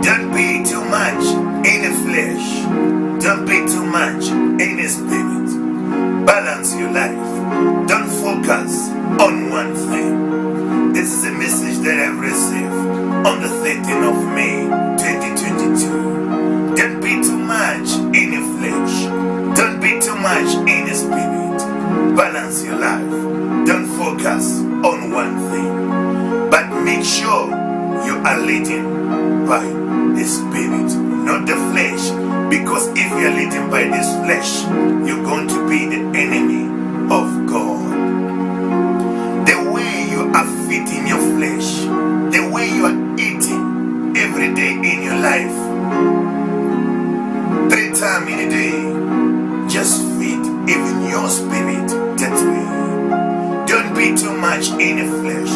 Don't be too much in the flesh. Don't be too much in the spirit. Balance your life. Don't focus on one thing. This is a message that I've received on the 13th of May 2022. Don't be too much in the flesh. Don't be too much in the spirit. Balance your life. Don't focus on one thing. But make sure you are leading by the spirit, not the flesh. Because if you are leading by this flesh, you're going to be the enemy of God. The way you are feeding your flesh, the way you are eating every day in your life, 3 times in a day, just feed even your spirit that way. Don't be too much in the flesh.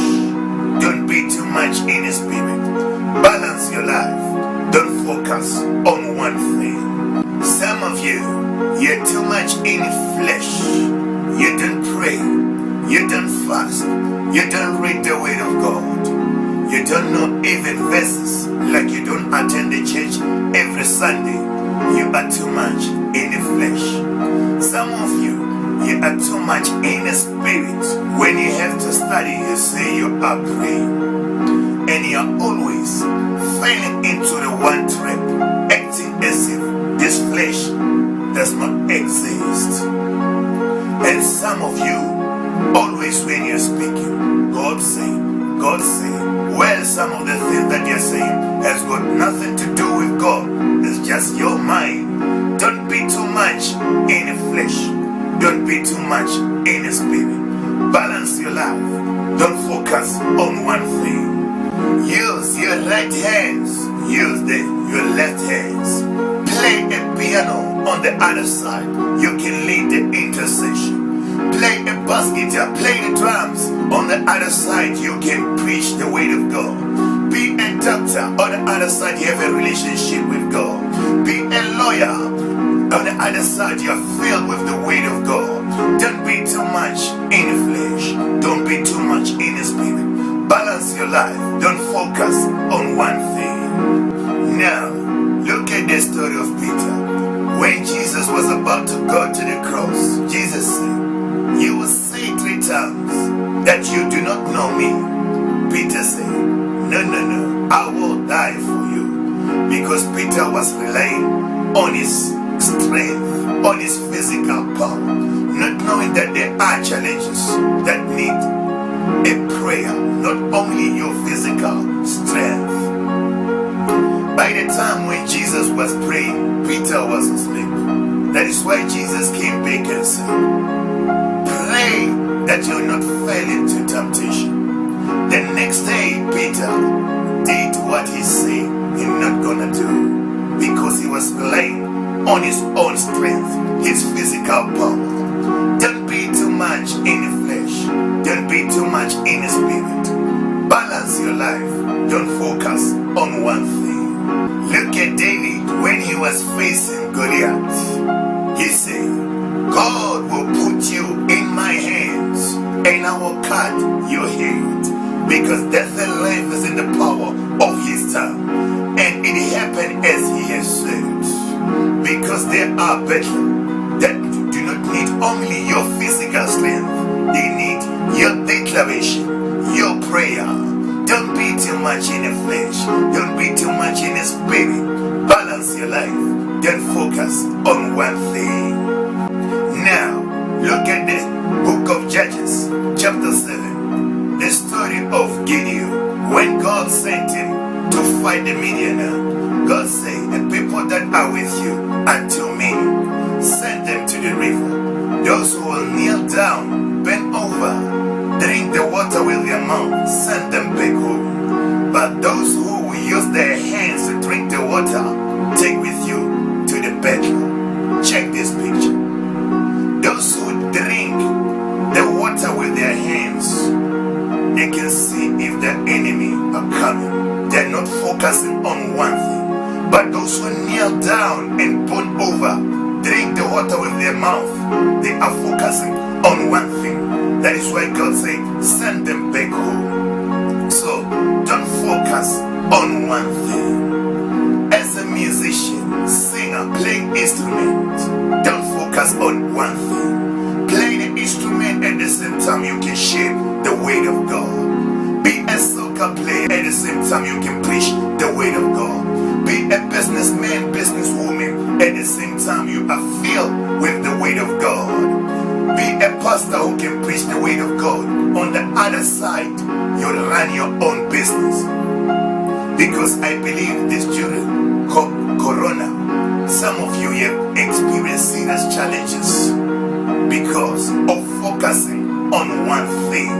Don't be too much in the spirit. Balance your life. Don't focus on one thing. Some of you, you're too much in the flesh. You don't pray. You don't fast. You don't read the word of God. You don't know even verses. Like you don't attend the church every Sunday. You are too much in the flesh. Some of you are too much in the spirit. When you have to study, you say you are praying. And you are always falling into the one trap, acting as if this flesh does not exist. And some of you, always when you're speaking, God say, well, some of the things that you're saying has got nothing to do with God. It's just your mind. Don't be too much in the flesh. Don't be too much in the spirit. Balance your life. Don't focus on one thing. Use your right hands. Use your left hands. Play a piano on the other side. You can lead the intercession. Play a bass guitar. Play the drums. On the other side, you can preach the word of God. Be a doctor. On the other side, you have a relationship with God. Be a lawyer. On the other side, you are filled with the word of God. Don't be too much in the flesh. Don't be too much in the spirit. Balance your life. Don't focus on one thing. Now, look at the story of Peter. When Jesus was about to go to the cross, Jesus said, "You will say 3 times that you do not know me." Peter said, No, I will die for you. Because Peter was relying on his strength, on his physical power, not knowing that there are challenges that need a prayer, not only your physical strength. By the time when Jesus was praying, Peter was asleep. That is why Jesus came back and said, pray that you will not fall into temptation. The next day, Peter did what he said he's not gonna do, because he was relying on his own strength, his physical power. Don't be too much in the flesh. Don't be too much in the spirit. Balance your life. Don't focus on one thing. Look at David when he was facing Goliath. He said, God will put you in my hands and I will cut your head. Because death and life is in the power of his tongue. And it happened as he has said. Because there are battles that do not need only your physical strength. They need your declaration, your prayer. Don't be too much in the flesh. Don't be too much in the spirit. Balance your life. Don't focus on one thing. Now, look at the book of Judges, chapter 7. The story of Gideon. When God sent him to fight the Midian, God said, the people that are with you are too many. Send them to the river. Those who will kneel down, bend over, drink the water with their mouth, send them back home. But those who will use their hands to drink the water, take with you to the battle. Check this picture. Those who drink the water with their hands, they can see if the enemy are coming. They're not focusing on one thing. But those who kneel down and bend over, drink the water with their mouth, they are focusing on one thing. That is why God said, send them back home. So don't focus on one thing. instrument. Don't focus on one thing. Play the instrument at the same time you can share the word of God. Be a soccer player at the same time you can preach the word of God. Be a businessman, businesswoman at the same time you are filled with the word of God. Be a pastor who can preach the word of God. On the other side, you'll run your own business. Because I believe this during Corona, some of you have experienced serious challenges because of focusing on one thing.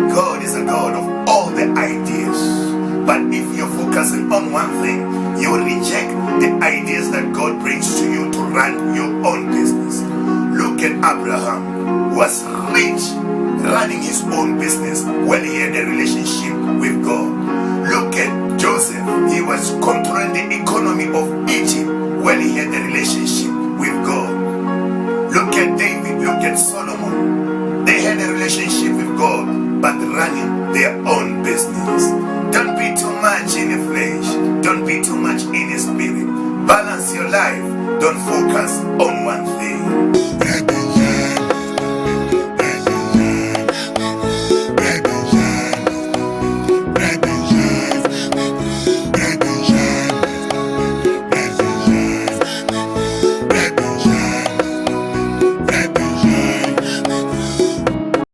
God is a God of all the ideas. But if you're focusing on one thing, you will reject the ideas that God brings to you to run your own business. Look at Abraham, who was rich, running his own business when he had a relationship with God. Look at Joseph, he was controlling the economy of Egypt when he had a relationship with God. Look at David, look at Solomon. They had a relationship with God, but running their own business. Don't be too much in the flesh. Don't be too much in the spirit. Balance your life. Don't focus on one thing.